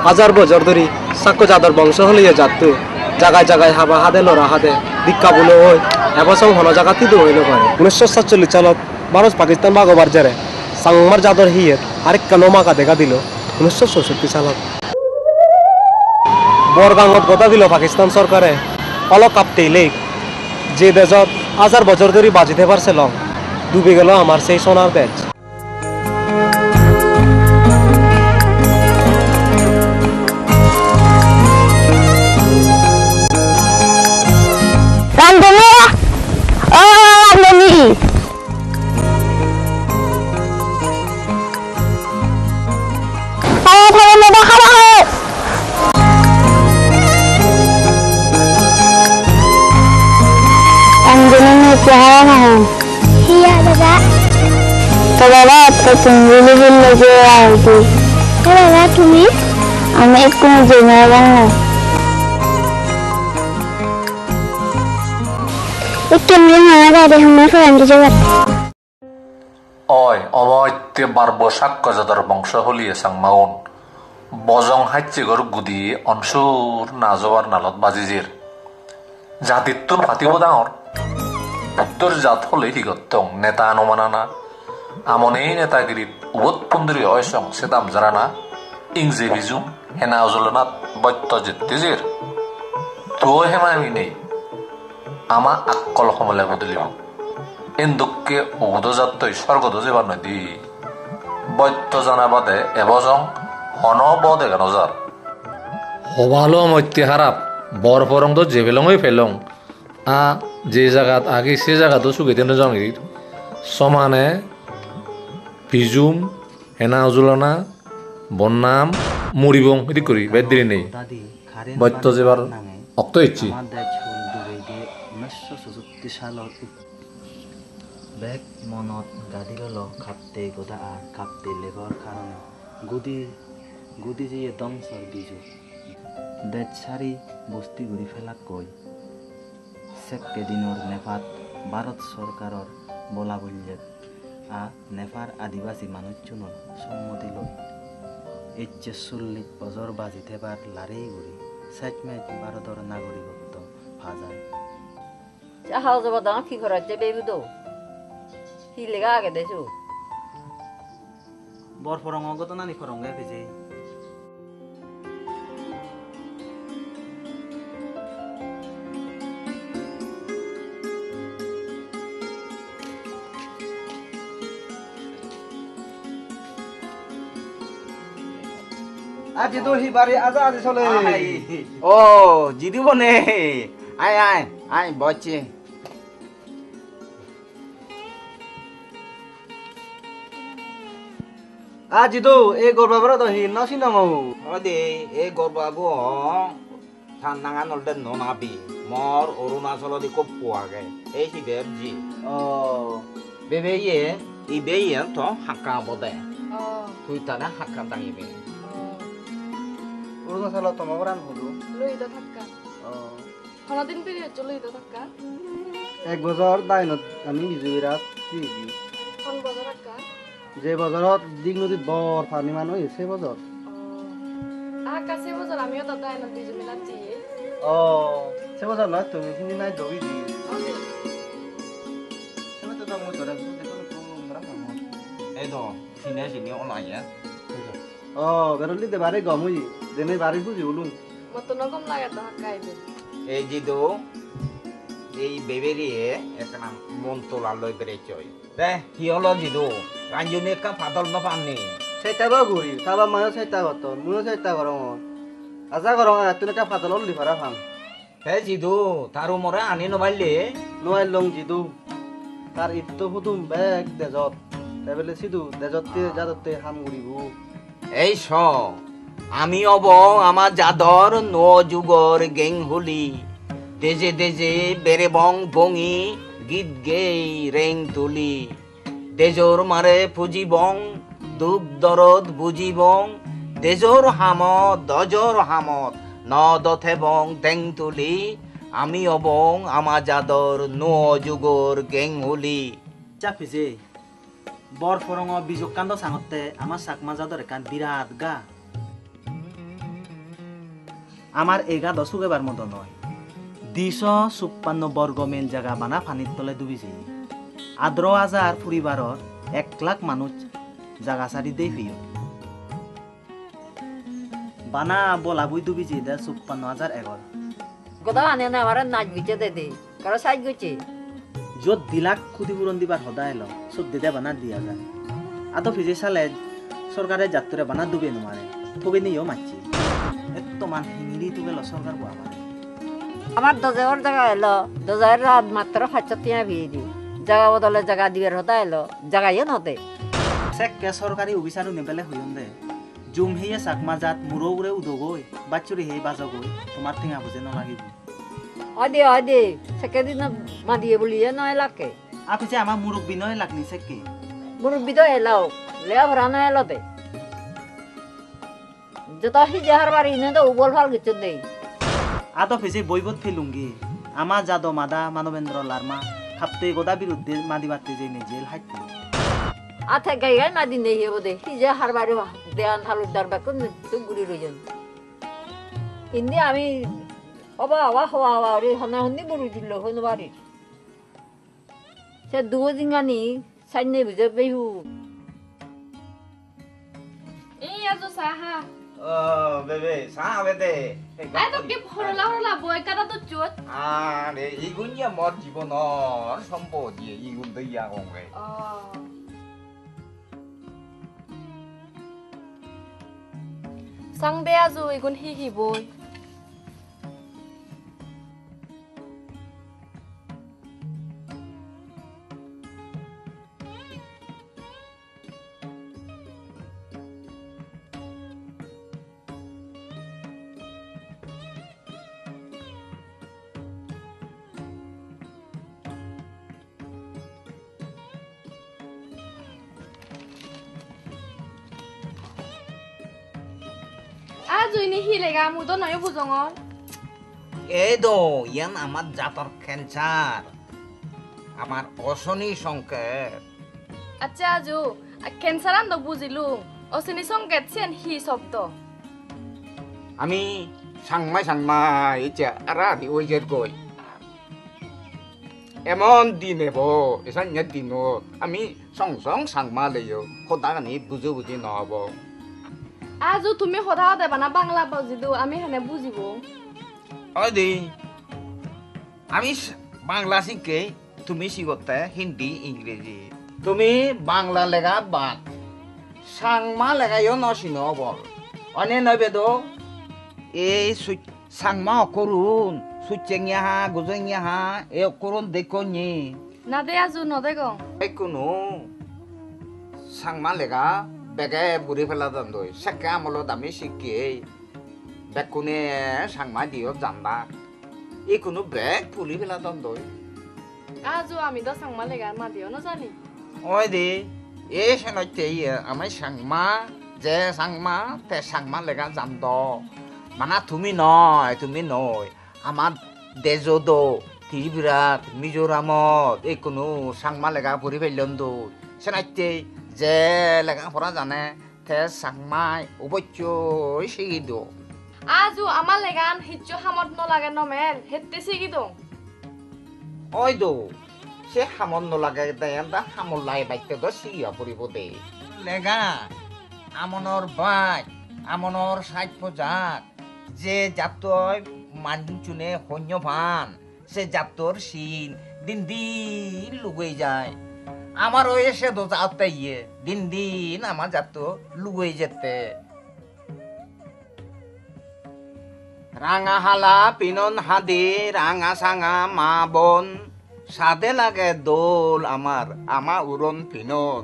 হাজার বছর ধরে সাক্ষ্য জাদর বংশ হলিয়ে যাত জায়গায় জায়গায় হাবা হাদে লড়া হাদে দীক্ষা বলে হয় এবছর হন জায়গাতে দু হইল পারে 1947 সালত ভারত পাকিস্তান ভাগবার জেরে সাংমার জাদর হিয়ে আরেক কানোমাকা দেখা দিল 1964 সালত বরগাঙত কথা দিল পাকিস্তান সরকারে অলক কাঁপতে লেখ যে দেশত হাজার বছর ধরে বাজিতে পারছে লং ডুবে গেল আমার সেই সোনার দেশ Iya, Baba. Baba, aku tunggu dulu lagi lagi. Baba, তুমি? আমি একটু জেনে বাংলা। একটু আমার গাড়ি আমার ফ্রেন্ড যাবে। ওই অময়তে বারব সাক্ষ্যজাদর বংশ হলিয়ে সাংমাউন বজং হাইচিগর গুদি অনসুর নাজবার নালত বাজিজির জাতিত্বর ফাতিব ডাঙর উত্তর জাত হলে হিগত্তং নেতা অনুমানানা আমনেই নেতাগিরিত উবত পুন্দরী অয়সং সেতাম জারানা ইংজে বিজুম হেনা অজলনাত বৈত্য জিত্তিজির তো হেমামি নেই আমা আক্কল সমলে বদলিব এন দুঃখে উদজাতই স্বর্গদ যেবার নদী বৈত্য জানা বাদে এবজং হন বদে গানজার হবালো মত্যে হারাপ বর ফরং তো জেবেলংই ফেলং আ যে জায়গাত আগে সে জায়গাতো সুগেতেন জঙ্গির সমানে বিজুম হেনা উজুলনা বন্নাম মরিবং এটি করি বেদিরি নেই বৈত্য যেবার অক্ত ইচ্ছি বেগ মনত গাদিল খাপতে গোদা আর খাপতে লেবার কারণে গুদি যে দংসর বিজু দেশ সারি বস্তি ঘুরি ফেলা কই সেকেদিনৰ নেফাত ভাৰত চৰকাৰৰ বলা বল্যে নেফাৰ আদিবাসী মানুহজনৰ সম্মতি লৈ 41 বছৰ বাজি থেবাৰ লাৰেই ঘূৰি চেকমেট ভাৰতৰ নাগৰিকত্ব ভাজায় চাহাও যাব দাও কি ঘৰত যে বেবুদো কি লেগা আগে দেছো বৰ ফৰং গত নানি ফৰংগে পেজে আজি তো হিবারে আজা আজি চলে ও জিদু বনে আয় আয় আয় বচে আজি তো এই গরবাবরা তো হি নসি নামো ওদে এ গরবাবু থান্নাঙা নলদে ননাবি মর অরুণাচল দি কপ পোয়াগে এই হিবের জি ও বেবে ইয়ে ইবে ইয়ে তো হাক্কা বদে তুই তানা হাক্কা দাঙিবে অরুণাচল তোমাবরান হলো লইদা থাকা হনদিন পেরিয়ে লইদা থাকা এক বছর দাইনত আমি বিজুবিরাত দিবি কোন বছর থাকা যে বছরত দিগ নদীত বর পানি মান হই সে বছর আকাশে বছর আমিও তো দাইনত বিজু মিলাচ্ছি ও সে বছর না তুমি হিনি নাই দবি দি সে তো মই তোরা দেখো তোমরা মামা এই তো সিনে সিনে অনাইয়া ও বেরলি দে বারে গমুই দেনে বারে বুঝি বলুন মত নগম লাগে তো হাকাইবে এই জিদু এই বেবেরিয়ে একটা মন তোলা লই বেড়ে চই রে কি হলো জিদু রাঞ্জনে কা ফাদল না পাননি সেটা বা ঘুরি তাবা মায়ো সেটা গত মুয়ো সেটা গরম আজা গরম তুই কা ফাতল লি ফারা ফাম হে জিদু তারু মরে আনি নবাইলে নোয়াই লং জিদু তার ইত্তো ফুতুম বেগ দেজত তাইবেলে সিদু দেজতে জাদতে হাম ঘুরিবু এই শ আমি অব আমার জাদর নো যুগর গেং হলি দেজে দেজে বেরে বং বঙি গীত গেই রেং তুলি দেজোর মারে ফুজি বং দুঃখ দরদ বুঝি বং দেজোর হামত দজোর হামত ন দথে বং তেং তুলি আমি অবং আমার জাদর নো যুগর গেং হলি চাপিছে বর ফরং বিজু কান্দ সাঙতে আমার সাকমা জাদর কান বিরাট গা আমার এগা দশক এবার মতো নয় 256 বর্গ মেল জায়গা বানা পানির তলে ডুবিছে 18,000 পরিবারর 1 লাখ মানুষ জায়গা সারি দেই ফিও বানা বলা বই ডুবিছে 56,000 একর কথা আনে না আমার নাচ গুছে দে কারো সাইজ গুছে যত 2 লাখ ক্ষতিপূরণ দিবার হদা এলো সব দিতে বানা দিয়া যায় আতো ফিজে সালে সরকারের যাত্রা বানা ডুবে নোয়ারে তবে নিয়েও মারছি এত মান হিংড়ি তো গেল সরকার বাবা আমার দজার জায়গা এলো দজার রাত মাত্র 5 টিয়া ভিয়ে দি জায়গা বদলে জায়গা দিবার হতা এলো জায়গায় নতে সেকে সরকারি অফিসারও নেবেলে হইন দে জুম হিয়ে চাকমা জাত মুরো উড়ে উদগই বাচ্চুরি হেই বাজগই তোমার ঠেঙা বুঝে নালাগিব হয় দে সেকে দিন মা দিয়ে বলিয়ে নয় লাগে আপিছে আমার মুরব্বী নয় লাগনি সেকে মুরব্বী তো এলাও লেয়া ভরা নয় এলোতে যত হি যাহার বাড়ি নে তো উবল ফাল কিছু দেই আতো ফিজে বইবত ফেলুঙ্গি আমার যাদব মাদা মানবেন্দ্র লার্মা খাপতে গোদা বিরুদ্ধে মাদি বাড়তে যে জেল হাইতে আথে গাই গাই মাদি নেই হেবো দে হি যাহার বাড়ি দেয়ান তালুকদার বেকুন তো গুড়ি রইজন ইন্দি আমি হওয়া রে হনা হন্দি বুড়ি দিল হনু বাড়ি সে দুও দিঙ্গানি সাইনে বুঝে বেহু এই আজো সাহা বেবে সাবে দে আই তো কি হরলা বই কাটা তো চোট আরে ইগুনিয়া মোর জীবনর সম্পত্তি ইগুন দইয়া গঙ্গে সাংদে আজো এগুন হি বই আজো ইনি হিলেগা মুদো নয় বুজঙর এই দো ইয়ান আমার জাতর ক্যান্সার আমার অশনি সংকেত আচ্ছা আজো ক্যান্সার আন বুঝিলু অসিনি সংকেত সেন হি শব্দ আমি সাংমাই ইচ্ছা রাতি ওই যে গই এমন দিন এব এসান দিন আমি সাংমা লেও সদাগানি বুঝি নহব আজো তুমি সদা দেবা না বাংলা বুঝিলু আমি হেনে বুঝিব ওই দি আমি বাংলা শিখে তুমি শিখতে হিন্দি ইংরেজি তুমি বাংলা লেখা বাদ সাংমা লেখাইও নচিনো বল অনে নবে তো এই সাংমা অকরুন সুচেঙিয়া হা গুজেঙিয়া হা এই অকরুন দেখনি না দে আজো নদে গো এই কোনো সাংমা লেখা বেগে বুড়ি ফেলা দান্দই সেকে আমলো দামি শিখে বেকুনে সাংমা দিও জানবা এই কোনো বেগ পুলি ফেলা দান্দই আজো আমি তো সাংমা লেগার মা দিও না জানি ওই দি এই সেনতে আমার সাংমা যে সাংমা তে সাংমা লেগা জানদ মানা তুমি নয় আমার দেজদ ত্রিপুরাত মিজোরামত এই কোনো সাংমা লেগা পড়ি ফেললেন তো সেনাইতে যে লেগা পড়া জানে তে সাংমাই অবশ্যই শিখি দো আজো আমার লেগান হিচ্চো হামত নলাগে নমেল হেতে শিখি দো ওই দো সে হামন নলাগে দেন দা হামল লাই বাইতে তো শিয়া পড়িব দে লেগা আমনৰ বাই আমনৰ সাইড পজাক যে জাতই মানচুনে সৈন্যভান সে জাতর সিন দিন দিন লুগৈ যায় আমার ওই সে তো যাতে দিন দিন আমার জাত লুগৈ যেতে রাঙা হালা পিনন হাদি রাঙা সাঙা মা বন সাদে লাগে দোল আমার উরন পিনন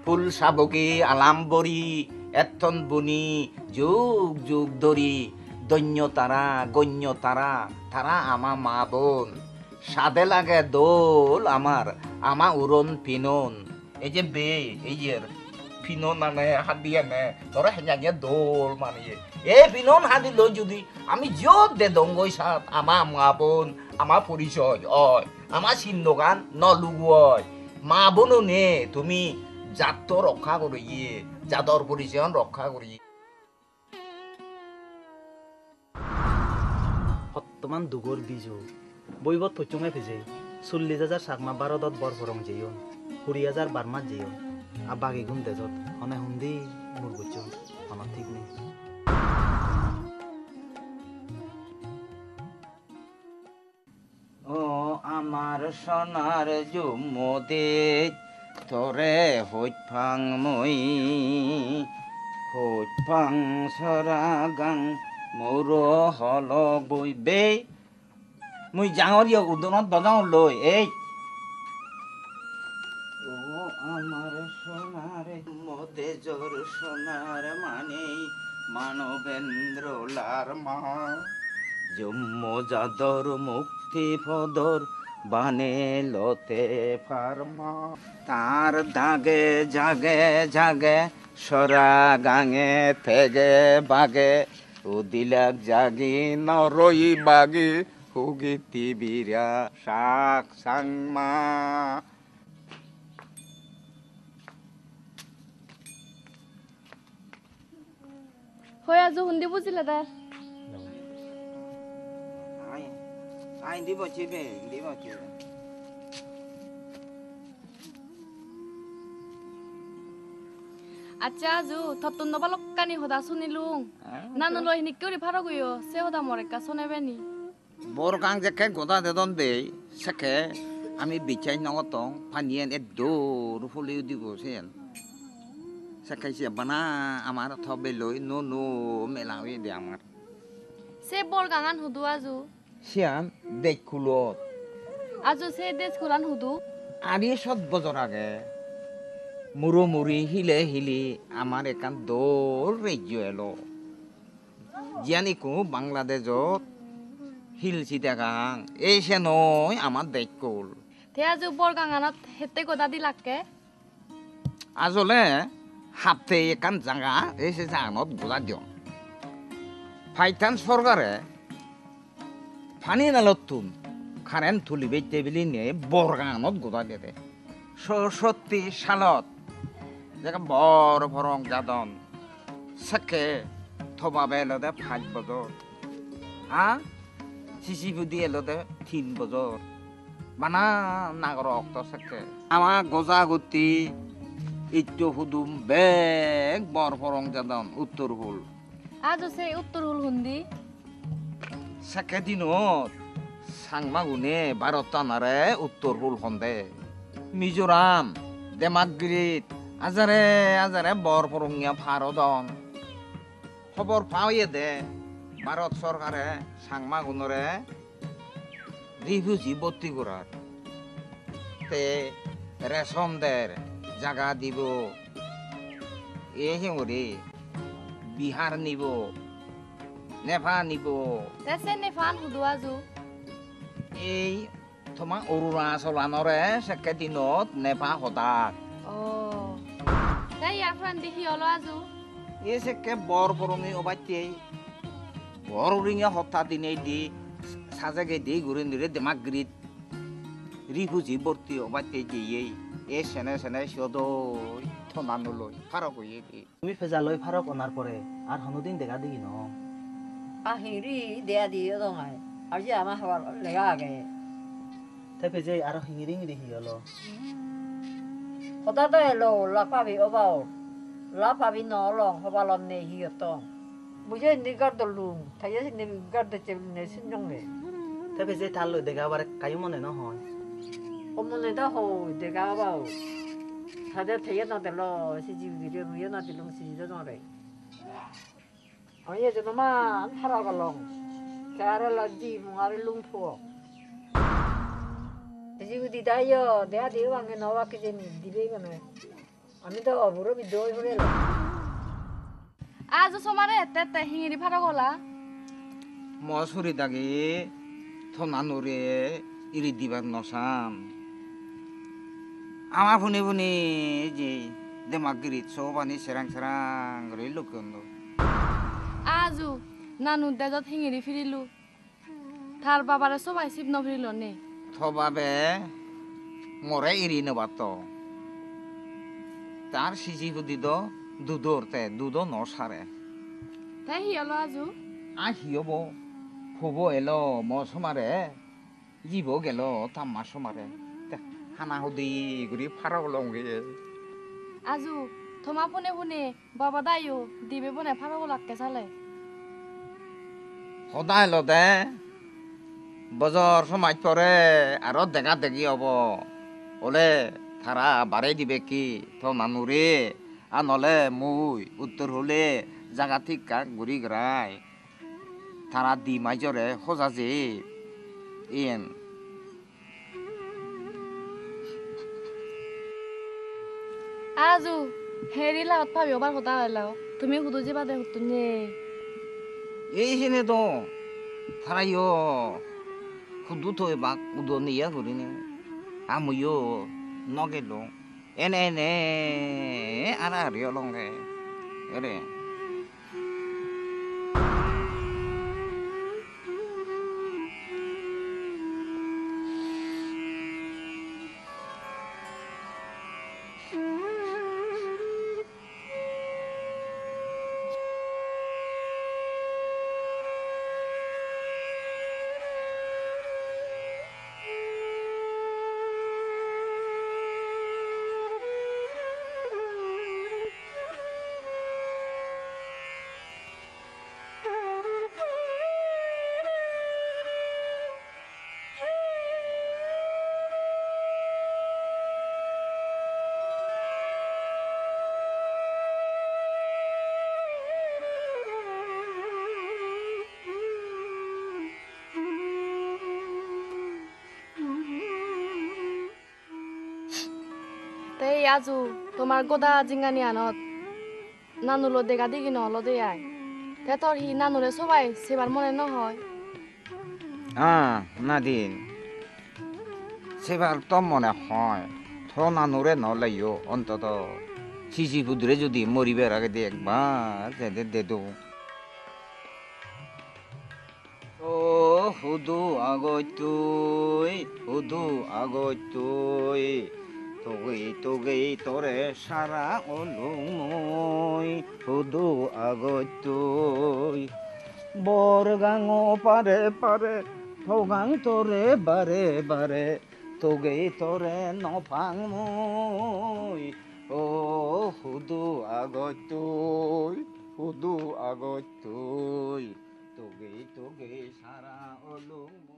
ফুল সাবকি আলাম্বরি এথন বুনি যুগ যুগ ধরি দৈন্য তারা তারা আমার মা বোন সাদে লাগে দোল আমার উরন পিনন এই যে বে এই যে পিনন মানে হাত দিয়ে নে তোরা হেঁজে দোল মানে এই পিনন হাতি লৈ যদি আমি যত দে দঙ্গই সাত আমার মা বোন আমার পরিচয় অয় আমার চিহ্নগান নলুগয় মা বোনও নে তুমি জাত রক্ষা করি জাতর পরিচয় রক্ষা করি বর্তমান দুগর বিজু বইবত পচুঙে ফেজে 40,000 সাকমা 12 বরফরং যেয়ন 20,000 বারমাত যেয়ন আর বাকি গুণ দেজত হনে হুন্দি মুর বুঝছো আমার ঠিক নেই ও আমার সোনার জুমদে তোরে হইত ফাং মই হইত ফাং সরা গাং মোর হল বইবে মুই জাঙর ইয় উদনত বজাও লই এই ও আমার সোনার মদে জোর সোনার মানে মানবেন্দ্র লার মা জম্ম যাদর মুক্তি ফদর বানে লতে ফার্মা তার দাগে জাগে জাগে সরা গাঙে থেগে বাগে উদিলাক জাগি নরই বাগি হুগিতি বিরা শাক সাংমা হয়ে আজ হুন্দি বুঝিলে তার আই দিব চিবে দিব চিবে আচ্ছা আজু থতন নবালক কানি হদা শুনিলুং নানু লই নিকরি ফারো গইও সে হদা মরেকা শোনেবেনি বর গাং যেকে গোদা দেদন বে সেকে আমি বিচাই নগতং ফানিয়েন এ দৌর ফুলিও দিব সেন সেকে সে বানা আমার থবে লই নো নো মেলাওই দে আমার সে বল গাঙান হুদু আজু সিয়ান দেখুলত আজু সে দেশ খুলান হুদু আরি 7 বছর আগে মুরো মুড়ি হিলে হিলি আমার একান দৌড় রাজ্য এলো জিয়ানিকো বাংলাদেশত হিল চিটাগাং এই সে নয় আমার দেখল তে আজু বল গাঙানত হেতে গোদা দি লাকে আসলে হাতে একান জায়গা এই সে জাগানত গোলা দিও ফাইটান সরকারে ফানি নালতুন কারেন্ট তুলিবে টেবিলি নিয়ে বরগানত গোদা দিয়ে 67 সালত যেটা বড় ভরং যাদন সেকে থবাবে এলদে 5 বছর সিসি বুদ্ধি এলদে 3 বছর বানা নাগর অক্ত সেকে আমার গজা গতি ইটো হুদুম বেগ বড় ভরং যাদন উত্তর হুল আজু সে উত্তর হুল হুন্দি সেকে দিনত সাংমা গুনে ভারত টানারে উত্তর হুল হন্দে মিজোরাম দেমাগিরিত আজারে আজারে বর পরঙ্গিয়া ভারতন খবর পাওয়ে দে ভারত সরকারে সাংমা গুনরে রিফিউজি ভর্তি করার তে রেশন দের জায়গা দিব এ হিঙরি বিহার নিব নেপাল নিব সে নেফান হুদু আজু এই তোমার অৰুণাচল আনরে সেকে দিনত নেপা হতাক ও তাই ইয়ার ফ্রান দেখি হলো আজু এই সেকে বর পরমি অবাইতে বর উরিঙে হতা দিনে দি সাজেগে দি ঘুরে নিরে দেমাগিরিত রিফিউজি ভর্তি অবাইতে দিয়ে এ সেনে সেনে সদই থনানুলৈ ফারক হয়ে দি তুমি ফেজালই ফারক অনার পরে আর হনুদিন দেখা দিই ন আহিরি দেয়া দিয়ে দঙাই আর যে আমার হবার লেগা আগে তাই ফেজে আর হিঙিরিং দেখি হলো হতা তো এলো লাফাবি অবাও লাফাবি নলং হবালন নে হিয়তং বুঝে নিগার দলুং থাইয়া নিগার দে চেবনে সিনজংলে তাই ফেজে তার লই দেখা আবার কায়ু মনে ন হয় অমনে দা হো দেগা বাও সাদে থাইয়া না দেল সিজি গিরে মুয়া না দিলং সিজি দরে আইয়া যেন মান হারা গলং কারে লাজি মুয়ারে লুংফো 지금 디다요 내가 대왕에 나왔기 전에 디베가네 아니다 어부로 비도이 그래라 আজু সমারে এতে হিঙিরি ফারো গলা মসুরি দাগে থনানুরে ইরি দিবার নসাম আমার ফুনি ফুনি যে দেমাগিরিত সবানি সেরাং সেরাং করে লোকন আজু নানু দেজত হিঙিরি ফিরিলু থার বাবারে সবাই শিব নফিরিল নে থবাবে মরে ইরি নবাত তার সিজি হুদিদ দুধরতে দুধ নসারে তাই হিয়ালো আজু হিয়ব ফুব এলো ম সমারে জিব গেল তাম্মা সমারে হানা হুদি ঘুরি ফারাও লঙ্গে আজু থমা ফোনে ফোনে বাবা দাইও দিবে বনে ফারাও লাগকে চালে সদায় লদে বজর সমাজ পরে আর দেখা দেখি হব ওলে তারা বাড়াই দিবে কি তো নানুরে আর নলে মুই উত্তর হলে জাগা ঠিক কাক ঘুরি গ্রাই তারা দি মাইজরে সজা যে ইয়েন আজু হেৰি লাওত পাবি এবাৰ সদা হলাও তুমি সুধু যে বাদে সুতুনে এইখানে তো তারাইও খুদু তো বাক উদনিয়া করিনি আমিও নগেল এনে এনে আর হারিও লঙ্গে এরে তেই আজু তোমার গোদা জিঙ্গানি আনত নানুলো দেখা দেখি নহলো দে আই তে তোর হি নানুরে সবাই সেবার মনে নহয় নাদিন সেবার তো মনে হয় থো নানুরে নলাইও অন্তত শিশি কুদরে যদি মরিবার আগে দিয়ে একবার যেতে দে দো ও হুদু আগত তুই তোগেই তোরে সারা অলুমই হুদু আগত তুই বরগাঙো পারে পারে ঠগাং তোরে বারে বারে তোগেই তোরে নফাং মই ও হুদু আগত তুই তোগেই সারা অলুম